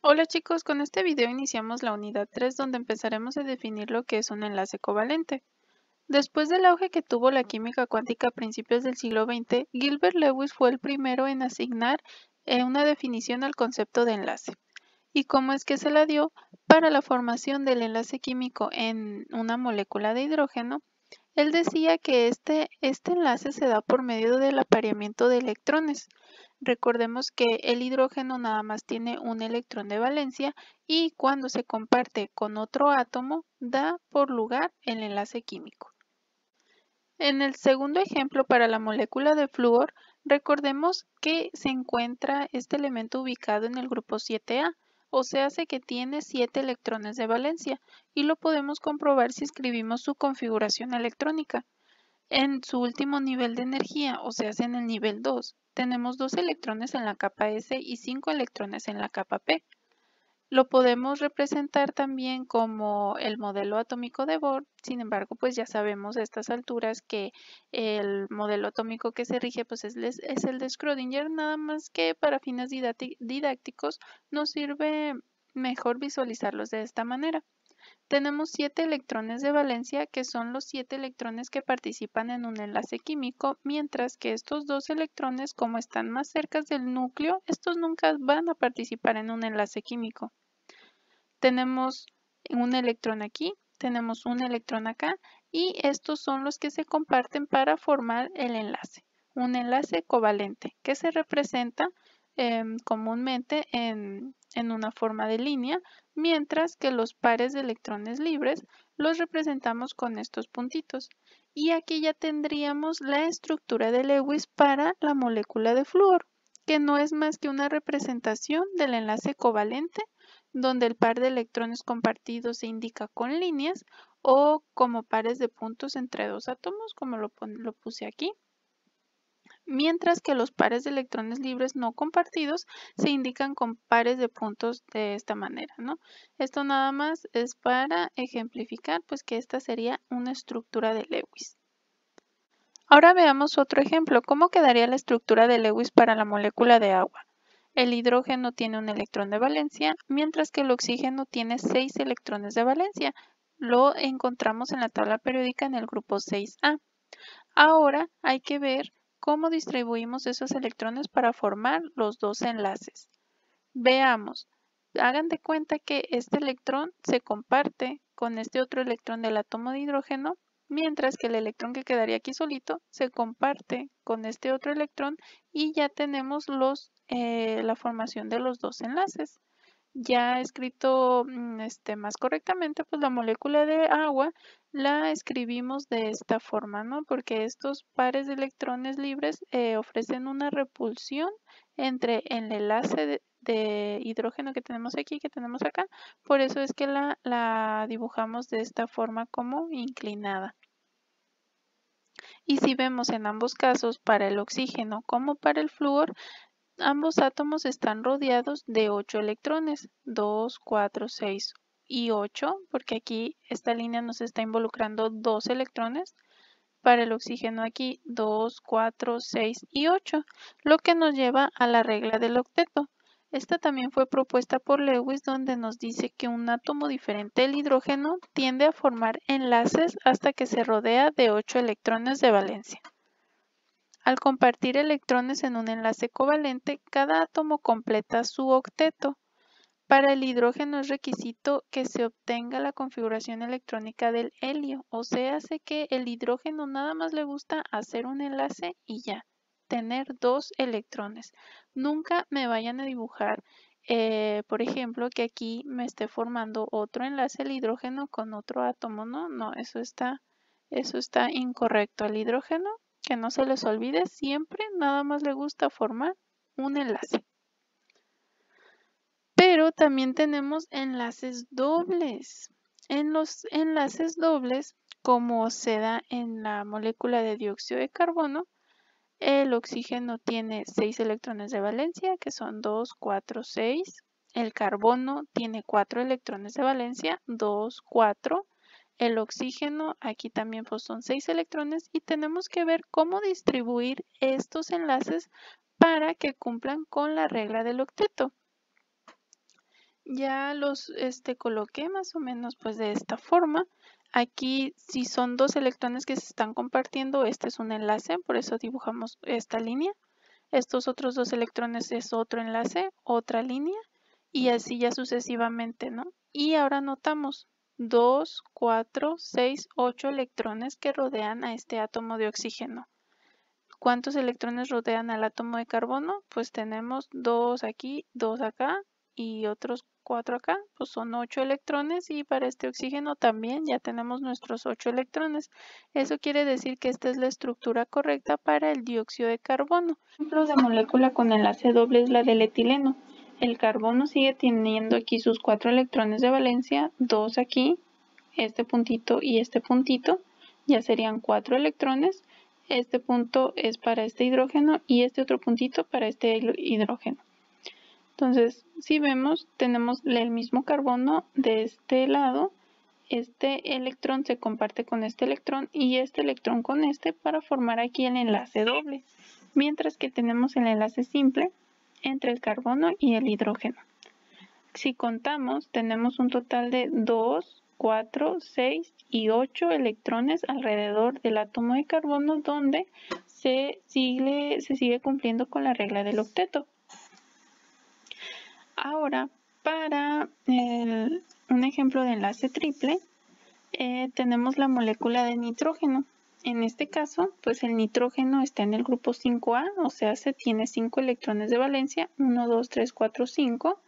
Hola chicos, con este video iniciamos la unidad 3 donde empezaremos a definir lo que es un enlace covalente. Después del auge que tuvo la química cuántica a principios del siglo XX, Gilbert Lewis fue el primero en asignar una definición al concepto de enlace. ¿Y cómo es que se la dio? Para la formación del enlace químico en una molécula de hidrógeno. Él decía que este enlace se da por medio del apareamiento de electrones. Recordemos que el hidrógeno nada más tiene un electrón de valencia y cuando se comparte con otro átomo da por lugar el enlace químico. En el segundo ejemplo para la molécula de flúor, recordemos que se encuentra este elemento ubicado en el grupo 7A, o sea, hace que tiene 7 electrones de valencia, y lo podemos comprobar si escribimos su configuración electrónica. En su último nivel de energía, o sea, en el nivel 2, tenemos 2 electrones en la capa S y 5 electrones en la capa P. Lo podemos representar también como el modelo atómico de Bohr, sin embargo, pues ya sabemos a estas alturas que el modelo atómico que se rige pues es el de Schrödinger, nada más que para fines didácticos nos sirve mejor visualizarlos de esta manera. Tenemos 7 electrones de valencia, que son los 7 electrones que participan en un enlace químico, mientras que estos 2 electrones, como están más cerca del núcleo, estos nunca van a participar en un enlace químico. Tenemos un electrón aquí, tenemos un electrón acá, y estos son los que se comparten para formar el enlace. Un enlace covalente, que se representa comúnmente en una forma de línea, mientras que los pares de electrones libres los representamos con estos puntitos. Y aquí ya tendríamos la estructura de Lewis para la molécula de flúor, que no es más que una representación del enlace covalente, donde el par de electrones compartidos se indica con líneas o como pares de puntos entre dos átomos, como lo puse aquí, mientras que los pares de electrones libres no compartidos se indican con pares de puntos de esta manera, ¿no? Esto nada más es para ejemplificar pues que esta sería una estructura de Lewis. Ahora veamos otro ejemplo. ¿Cómo quedaría la estructura de Lewis para la molécula de agua? El hidrógeno tiene un electrón de valencia, mientras que el oxígeno tiene 6 electrones de valencia. Lo encontramos en la tabla periódica en el grupo 6A. Ahora hay que ver cómo distribuimos esos electrones para formar los dos enlaces. Veamos, hagan de cuenta que este electrón se comparte con este otro electrón del átomo de hidrógeno, mientras que el electrón que quedaría aquí solito se comparte con este otro electrón y ya tenemos la formación de los dos enlaces. Ya escrito más correctamente, pues la molécula de agua la escribimos de esta forma, ¿no? Porque estos pares de electrones libres ofrecen una repulsión entre el enlace de hidrógeno que tenemos aquí y que tenemos acá. Por eso es que la dibujamos de esta forma como inclinada. Y si vemos en ambos casos, para el oxígeno como para el flúor, ambos átomos están rodeados de 8 electrones, 2, 4, 6 y 8, porque aquí esta línea nos está involucrando 2 electrones. Para el oxígeno aquí 2, 4, 6 y 8, lo que nos lleva a la regla del octeto. Esta también fue propuesta por Lewis, donde nos dice que un átomo diferente del hidrógeno tiende a formar enlaces hasta que se rodea de 8 electrones de valencia. Al compartir electrones en un enlace covalente, cada átomo completa su octeto. Para el hidrógeno es requisito que se obtenga la configuración electrónica del helio, o sea, hace que el hidrógeno nada más le gusta hacer un enlace y ya, tener 2 electrones. Nunca me vayan a dibujar, por ejemplo, que aquí me esté formando otro enlace el hidrógeno con otro átomo, ¿no? No, eso está incorrecto. Al hidrógeno, que no se les olvide, siempre nada más le gusta formar un enlace. Pero también tenemos enlaces dobles. En los enlaces dobles, como se da en la molécula de dióxido de carbono, el oxígeno tiene 6 electrones de valencia, que son 2, 4, 6. El carbono tiene 4 electrones de valencia, 2, 4. El oxígeno, aquí también pues, son 6 electrones y tenemos que ver cómo distribuir estos enlaces para que cumplan con la regla del octeto. Ya los coloqué más o menos pues de esta forma. Aquí si son dos electrones que se están compartiendo, este es un enlace, por eso dibujamos esta línea. Estos otros dos electrones es otro enlace, otra línea, y así ya sucesivamente, ¿no? Y ahora notamos 2, 4, 6, 8 electrones que rodean a este átomo de oxígeno. ¿Cuántos electrones rodean al átomo de carbono? Pues tenemos 2 aquí, 2 acá y otros 4 acá, pues son 8 electrones, y para este oxígeno también ya tenemos nuestros 8 electrones. Eso quiere decir que esta es la estructura correcta para el dióxido de carbono. Ejemplo de molécula con enlace doble es la del etileno. El carbono sigue teniendo aquí sus 4 electrones de valencia, 2 aquí, este puntito y este puntito, ya serían 4 electrones. Este punto es para este hidrógeno y este otro puntito para este hidrógeno. Entonces, si vemos, tenemos el mismo carbono de este lado. Este electrón se comparte con este electrón y este electrón con este para formar aquí el enlace doble. Mientras que tenemos el enlace simple entre el carbono y el hidrógeno. Si contamos, tenemos un total de 2, 4, 6 y 8 electrones alrededor del átomo de carbono, donde se sigue cumpliendo con la regla del octeto. Ahora, para un ejemplo de enlace triple, tenemos la molécula de nitrógeno. En este caso, pues el nitrógeno está en el grupo 5A, o sea, tiene 5 electrones de valencia, 1, 2, 3, 4, 5.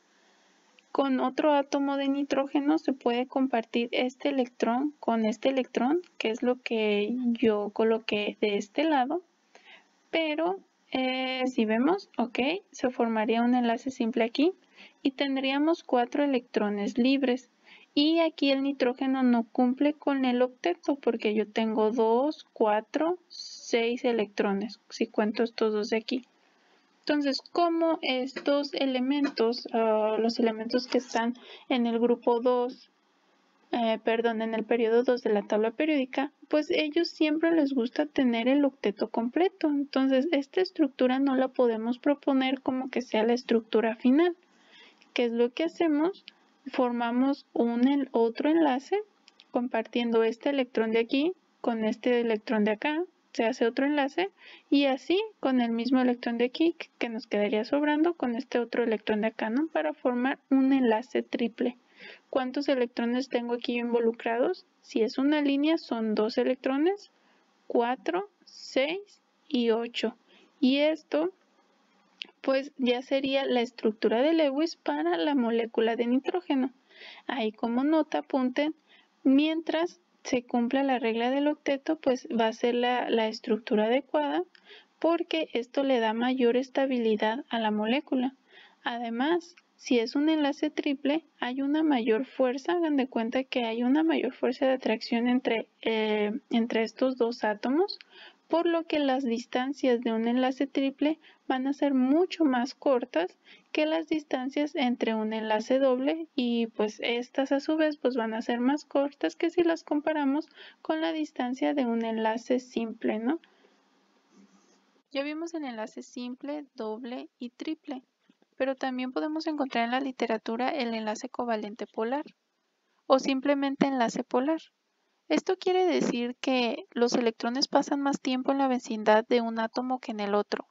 Con otro átomo de nitrógeno se puede compartir este electrón con este electrón, que es lo que yo coloqué de este lado, pero si vemos, ok, se formaría un enlace simple aquí y tendríamos 4 electrones libres. Y aquí el nitrógeno no cumple con el octeto porque yo tengo 2, 4, 6 electrones, si cuento estos dos de aquí. Entonces, como estos elementos, los elementos que están en el grupo 2, en el periodo 2 de la tabla periódica, pues ellos siempre les gusta tener el octeto completo. Entonces, esta estructura no la podemos proponer como que sea la estructura final. ¿Qué es lo que hacemos? Formamos otro enlace compartiendo este electrón de aquí con este electrón de acá. Se hace otro enlace y así con el mismo electrón de aquí que nos quedaría sobrando con este otro electrón de acá, ¿no? Para formar un enlace triple. ¿Cuántos electrones tengo aquí involucrados? Si es una línea son 2 electrones, 4, 6 y 8. Y esto pues ya sería la estructura de Lewis para la molécula de nitrógeno. Ahí como nota apunten, mientras se cumpla la regla del octeto, pues va a ser la estructura adecuada porque esto le da mayor estabilidad a la molécula. Además, si es un enlace triple, hay una mayor fuerza, hagan de cuenta que hay una mayor fuerza de atracción entre estos dos átomos, por lo que las distancias de un enlace triple van a ser mucho más cortas que las distancias entre un enlace doble, y pues estas a su vez pues van a ser más cortas que si las comparamos con la distancia de un enlace simple, ¿no? Ya vimos el enlace simple, doble y triple, pero también podemos encontrar en la literatura el enlace covalente polar o simplemente enlace polar. Esto quiere decir que los electrones pasan más tiempo en la vecindad de un átomo que en el otro.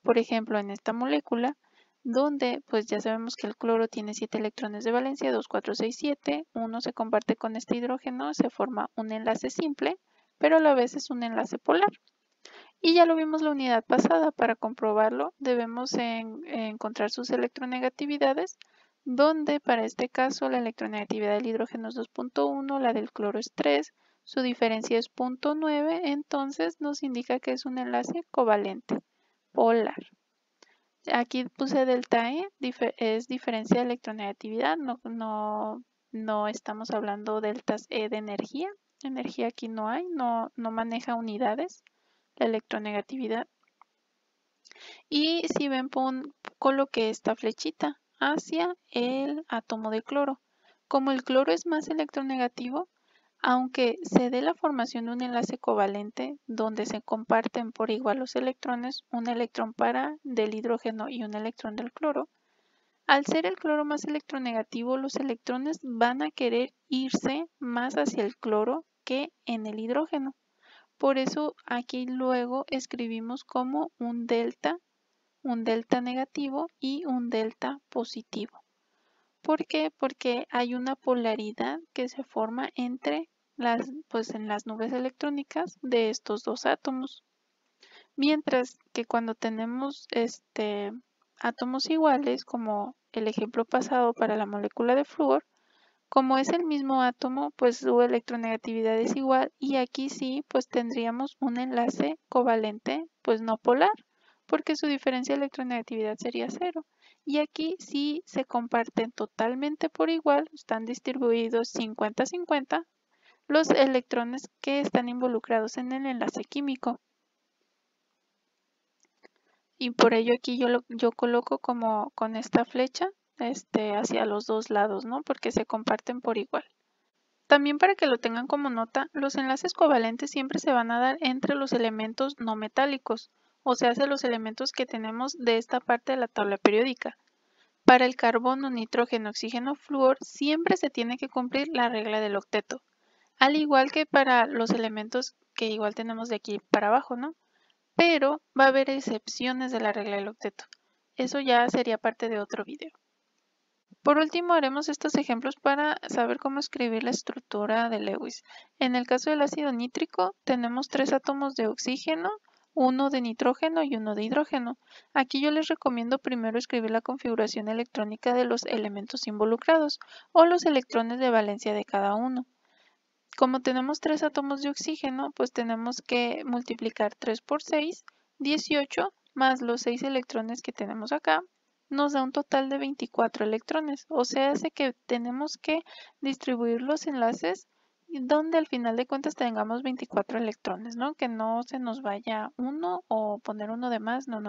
Por ejemplo, en esta molécula, donde pues ya sabemos que el cloro tiene 7 electrones de valencia, 2, 4, 6, 7, uno se comparte con este hidrógeno, se forma un enlace simple, pero a la vez es un enlace polar. Y ya lo vimos la unidad pasada, para comprobarlo debemos encontrar sus electronegatividades, donde para este caso la electronegatividad del hidrógeno es 2.1, la del cloro es 3, su diferencia es 0.9, entonces nos indica que es un enlace covalente, polar. Aquí puse delta E, es diferencia de electronegatividad, no estamos hablando deltas E de energía. Energía aquí no hay, no maneja unidades la electronegatividad. Y si ven, coloqué esta flechita hacia el átomo de cloro. Como el cloro es más electronegativo, aunque se dé la formación de un enlace covalente donde se comparten por igual los electrones, un electrón del hidrógeno y un electrón del cloro, Al ser el cloro más electronegativo, los electrones van a querer irse más hacia el cloro que en el hidrógeno. Por eso aquí luego escribimos como un delta negativo y un delta positivo. ¿Por qué? Porque hay una polaridad que se forma entre en las nubes electrónicas de estos dos átomos. Mientras que cuando tenemos átomos iguales, como el ejemplo pasado para la molécula de flúor, como es el mismo átomo, pues su electronegatividad es igual y aquí sí, pues tendríamos un enlace covalente, pues no polar, porque su diferencia de electronegatividad sería cero. Y aquí sí se comparten totalmente por igual, están distribuidos 50-50 los electrones que están involucrados en el enlace químico. Y por ello aquí yo coloco como con esta flecha hacia los dos lados, ¿no? Porque se comparten por igual. También para que lo tengan como nota, los enlaces covalentes siempre se van a dar entre los elementos no metálicos, o sea, los elementos que tenemos de esta parte de la tabla periódica. Para el carbono, nitrógeno, oxígeno, flúor, siempre se tiene que cumplir la regla del octeto, al igual que para los elementos que igual tenemos de aquí para abajo, ¿no? Pero va a haber excepciones de la regla del octeto. Eso ya sería parte de otro video. Por último, haremos estos ejemplos para saber cómo escribir la estructura de Lewis. En el caso del ácido nítrico, tenemos 3 átomos de oxígeno, 1 de nitrógeno y 1 de hidrógeno. Aquí yo les recomiendo primero escribir la configuración electrónica de los elementos involucrados o los electrones de valencia de cada uno. Como tenemos 3 átomos de oxígeno, pues tenemos que multiplicar 3 por 6, 18, más los 6 electrones que tenemos acá, nos da un total de 24 electrones. O sea, hace que tenemos que distribuir los enlaces donde al final de cuentas tengamos 24 electrones, ¿no? Que no se nos vaya uno o poner uno de más, no.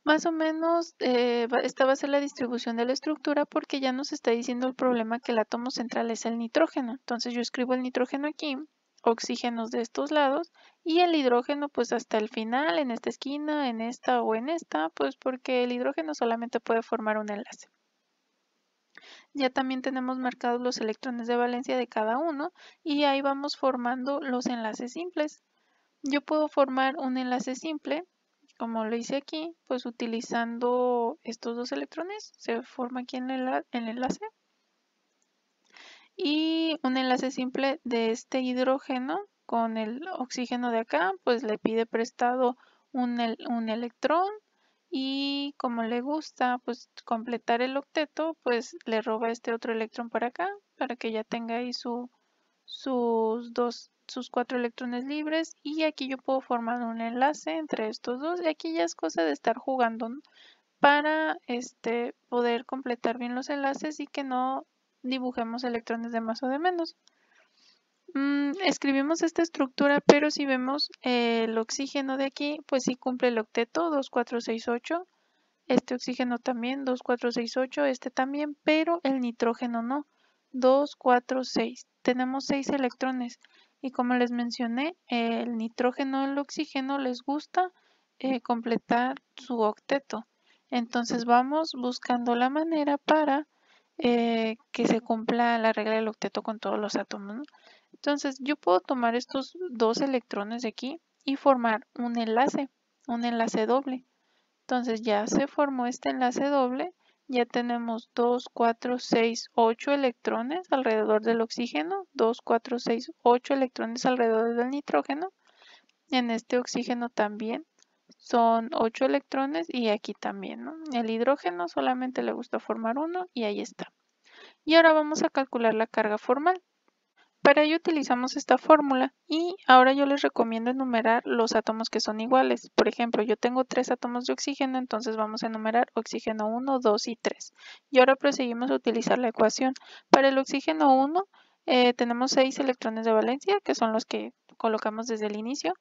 Más o menos esta va a ser la distribución de la estructura porque ya nos está diciendo el problema que el átomo central es el nitrógeno. Entonces yo escribo el nitrógeno aquí, oxígenos de estos lados y el hidrógeno pues hasta el final, en esta esquina, en esta o en esta, pues porque el hidrógeno solamente puede formar un enlace. Ya también tenemos marcados los electrones de valencia de cada uno y ahí vamos formando los enlaces simples. Yo puedo formar un enlace simple como lo hice aquí, pues utilizando estos dos electrones, se forma aquí en el enlace. Y un enlace simple de este hidrógeno con el oxígeno de acá, pues le pide prestado un electrón y como le gusta pues completar el octeto, pues le roba este otro electrón para acá, para que ya tenga ahí sus 4 electrones libres y aquí yo puedo formar un enlace entre estos dos y aquí ya es cosa de estar jugando, ¿no? Para poder completar bien los enlaces y que no dibujemos electrones de más o de menos. Escribimos esta estructura, pero si vemos el oxígeno de aquí, pues sí cumple el octeto 2, 4, 6, 8. Este oxígeno también 2, 4, 6, 8. Este también, pero el nitrógeno no. 2, 4, 6. Tenemos 6 electrones y como les mencioné, el nitrógeno y el oxígeno les gusta completar su octeto. Entonces vamos buscando la manera para que se cumpla la regla del octeto con todos los átomos, ¿no? Entonces yo puedo tomar estos dos electrones de aquí y formar un enlace doble. Entonces ya se formó este enlace doble, ya tenemos 2, 4, 6, 8 electrones alrededor del oxígeno, 2, 4, 6, 8 electrones alrededor del nitrógeno. En este oxígeno también son 8 electrones y aquí también, ¿no? El hidrógeno solamente le gusta formar uno y ahí está. Y ahora vamos a calcular la carga formal. Para ello utilizamos esta fórmula y ahora yo les recomiendo enumerar los átomos que son iguales. Por ejemplo, yo tengo 3 átomos de oxígeno, entonces vamos a enumerar oxígeno 1, 2 y 3. Y ahora proseguimos a utilizar la ecuación. Para el oxígeno 1 tenemos 6 electrones de valencia, que son los que colocamos desde el inicio,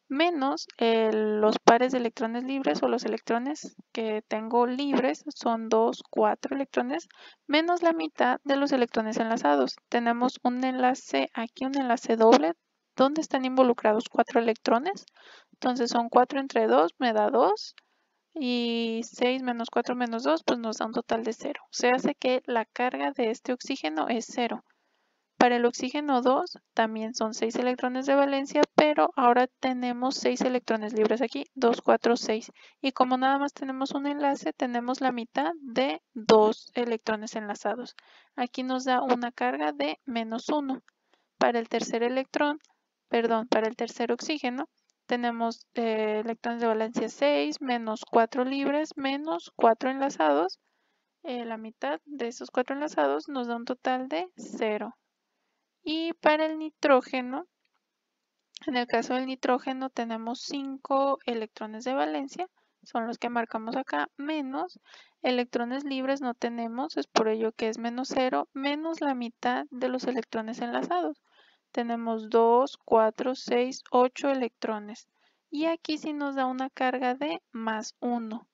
menos los pares de electrones libres o los electrones que tengo libres, son 2, 4 electrones, menos la mitad de los electrones enlazados. Tenemos un enlace aquí, un enlace doble, donde están involucrados 4 electrones. Entonces son 4 entre 2, me da 2. y 6 menos 4 menos 2 pues nos da un total de 0. Se hace que la carga de este oxígeno es 0. Para el oxígeno 2 también son 6 electrones de valencia, pero ahora tenemos 6 electrones libres aquí, 2, 4, 6. Y como nada más tenemos un enlace, tenemos la mitad de 2 electrones enlazados. Aquí nos da una carga de menos 1. Para el tercer para el tercer oxígeno, tenemos electrones de valencia 6, menos 4 libres, menos 4 enlazados. La mitad de esos 4 enlazados nos da un total de 0. Y para el nitrógeno, en el caso del nitrógeno tenemos 5 electrones de valencia, son los que marcamos acá, menos electrones libres no tenemos, es por ello que es menos 0, menos la mitad de los electrones enlazados. Tenemos 2, 4, 6, 8 electrones. Y aquí sí nos da una carga de más 1.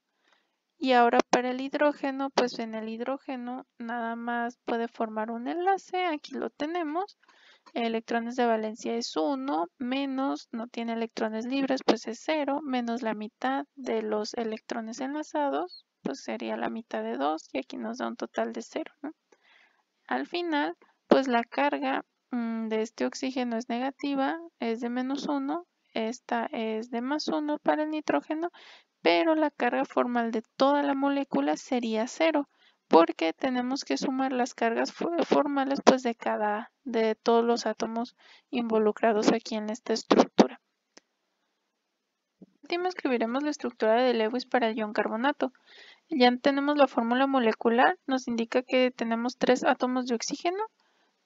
Y ahora para el hidrógeno, pues en el hidrógeno nada más puede formar un enlace, aquí lo tenemos. Electrones de valencia es 1, menos, no tiene electrones libres, pues es 0, menos la mitad de los electrones enlazados, pues sería la mitad de 2 y aquí nos da un total de 0, ¿no? Al final, pues la carga de este oxígeno es negativa, es de menos 1, esta es de más 1 para el nitrógeno, pero la carga formal de toda la molécula sería 0, porque tenemos que sumar las cargas formales pues de todos los átomos involucrados aquí en esta estructura. Último escribiremos la estructura de Lewis para el ion carbonato. Ya tenemos la fórmula molecular, nos indica que tenemos 3 átomos de oxígeno.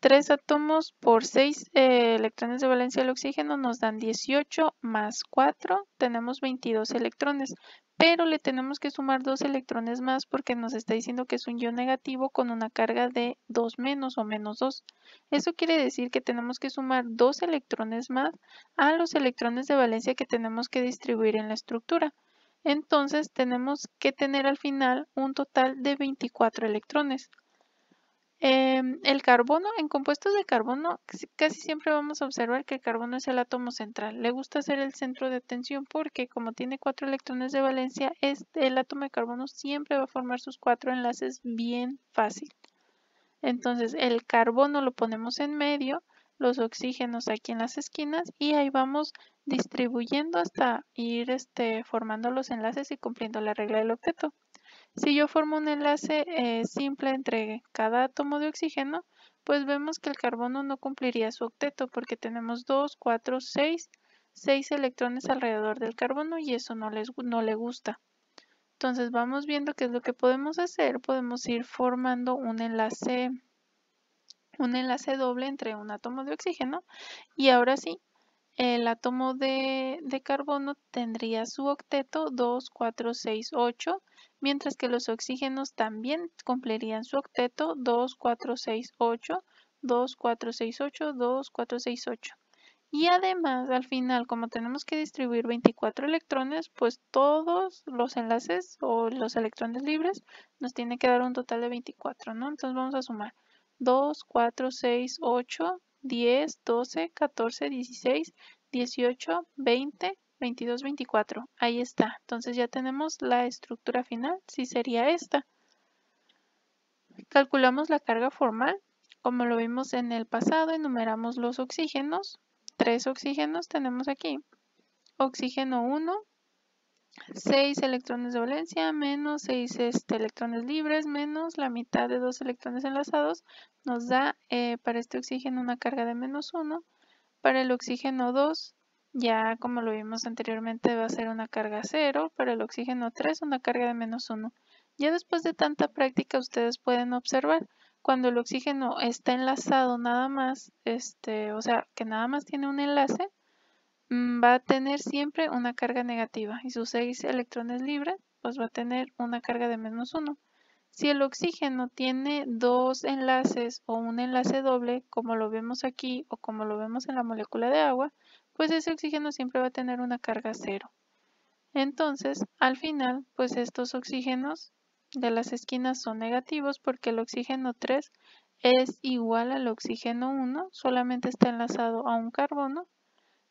3 átomos por 6 electrones de valencia del oxígeno nos dan 18 más 4, tenemos 22 electrones, pero le tenemos que sumar 2 electrones más porque nos está diciendo que es un ion negativo con una carga de 2 menos o menos 2. Eso quiere decir que tenemos que sumar 2 electrones más a los electrones de valencia que tenemos que distribuir en la estructura. Entonces tenemos que tener al final un total de 24 electrones. El carbono, en compuestos de carbono, casi siempre vamos a observar que el carbono es el átomo central. Le gusta ser el centro de atención porque como tiene 4 electrones de valencia, el átomo de carbono siempre va a formar sus 4 enlaces bien fácil. Entonces el carbono lo ponemos en medio, los oxígenos aquí en las esquinas y ahí vamos distribuyendo hasta ir formando los enlaces y cumpliendo la regla del octeto. Si yo formo un enlace simple entre cada átomo de oxígeno, pues vemos que el carbono no cumpliría su octeto porque tenemos 2, 4, 6 electrones alrededor del carbono y eso no le gusta. Entonces vamos viendo qué es lo que podemos hacer. Podemos ir formando un enlace doble entre un átomo de oxígeno y ahora sí, el átomo de carbono tendría su octeto 2, 4, 6, 8, mientras que los oxígenos también cumplirían su octeto 2, 4, 6, 8, 2, 4, 6, 8, 2, 4, 6, 8. Y además, al final, como tenemos que distribuir 24 electrones, pues todos los enlaces o los electrones libres nos tiene que dar un total de 24, ¿no? Entonces vamos a sumar 2, 4, 6, 8, 10, 12, 14, 16, 18, 20, 22, 24. Ahí está. Entonces ya tenemos la estructura final, sí sería esta. Calculamos la carga formal. Como lo vimos en el pasado, enumeramos los oxígenos. 3 oxígenos tenemos aquí. Oxígeno 1, 6 electrones de valencia, menos 6 electrones libres, menos la mitad de 2 electrones enlazados, nos da para este oxígeno una carga de menos 1. Para el oxígeno 2, ya como lo vimos anteriormente, va a ser una carga 0. Para el oxígeno 3, una carga de menos 1. Ya después de tanta práctica, ustedes pueden observar cuando el oxígeno está enlazado nada más, o sea, que nada más tiene un enlace, va a tener siempre una carga negativa y sus 6 electrones libres pues va a tener una carga de menos 1. Si el oxígeno tiene 2 enlaces o un enlace doble, como lo vemos aquí o como lo vemos en la molécula de agua, pues ese oxígeno siempre va a tener una carga 0. Entonces, al final, pues estos oxígenos de las esquinas son negativos porque el oxígeno 3 es igual al oxígeno 1, solamente está enlazado a un carbono.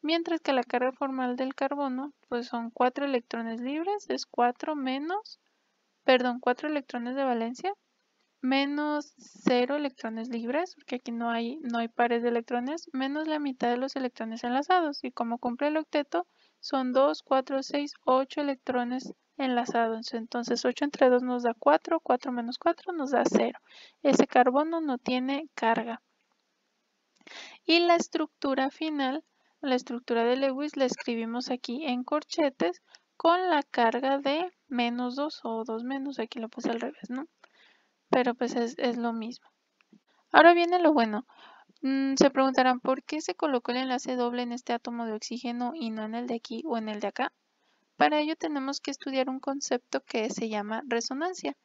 mientras que la carga formal del carbono pues son 4 electrones libres, es 4 electrones de valencia, menos 0 electrones libres, porque aquí no hay pares de electrones, menos la mitad de los electrones enlazados. Y como cumple el octeto, son 2, 4, 6, 8 electrones enlazados. Entonces 8 entre 2 nos da 4, 4 menos 4 nos da 0. Ese carbono no tiene carga. Y la estructura final, la estructura de Lewis, la escribimos aquí en corchetes con la carga de menos 2 o 2 menos, aquí lo puse al revés, ¿no? Pero pues es lo mismo. Ahora viene lo bueno. Se preguntarán por qué se colocó el enlace doble en este átomo de oxígeno y no en el de aquí o en el de acá. Para ello tenemos que estudiar un concepto que se llama resonancia.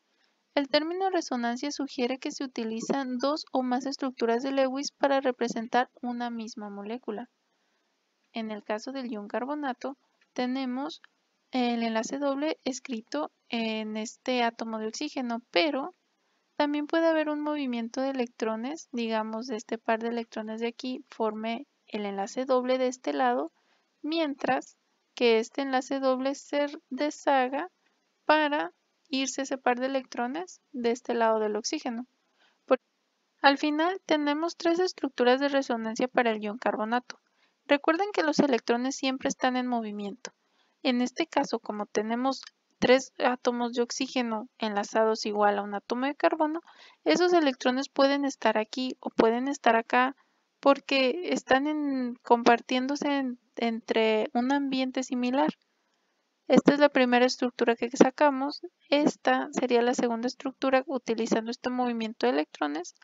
El término resonancia sugiere que se utilizan dos o más estructuras de Lewis para representar una misma molécula. En el caso del ion carbonato, tenemos el enlace doble escrito en este átomo de oxígeno, pero también puede haber un movimiento de electrones, digamos de este par de electrones de aquí forme el enlace doble de este lado, mientras que este enlace doble se deshaga para irse ese par de electrones de este lado del oxígeno. Al final tenemos tres estructuras de resonancia para el ion carbonato. Recuerden que los electrones siempre están en movimiento. En este caso, como tenemos tres átomos de oxígeno enlazados igual a un átomo de carbono, esos electrones pueden estar aquí o pueden estar acá porque están compartiéndose entre un ambiente similar. Esta es la primera estructura que sacamos. Esta sería la segunda estructura utilizando este movimiento de electrones.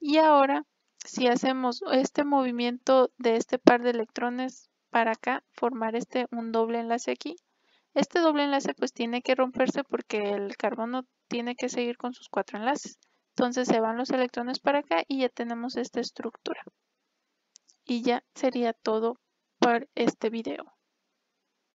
Y ahora, si hacemos este movimiento de este par de electrones para acá, formar un doble enlace aquí, este doble enlace pues tiene que romperse porque el carbono tiene que seguir con sus 4 enlaces. Entonces se van los electrones para acá y ya tenemos esta estructura. Y ya sería todo por este video.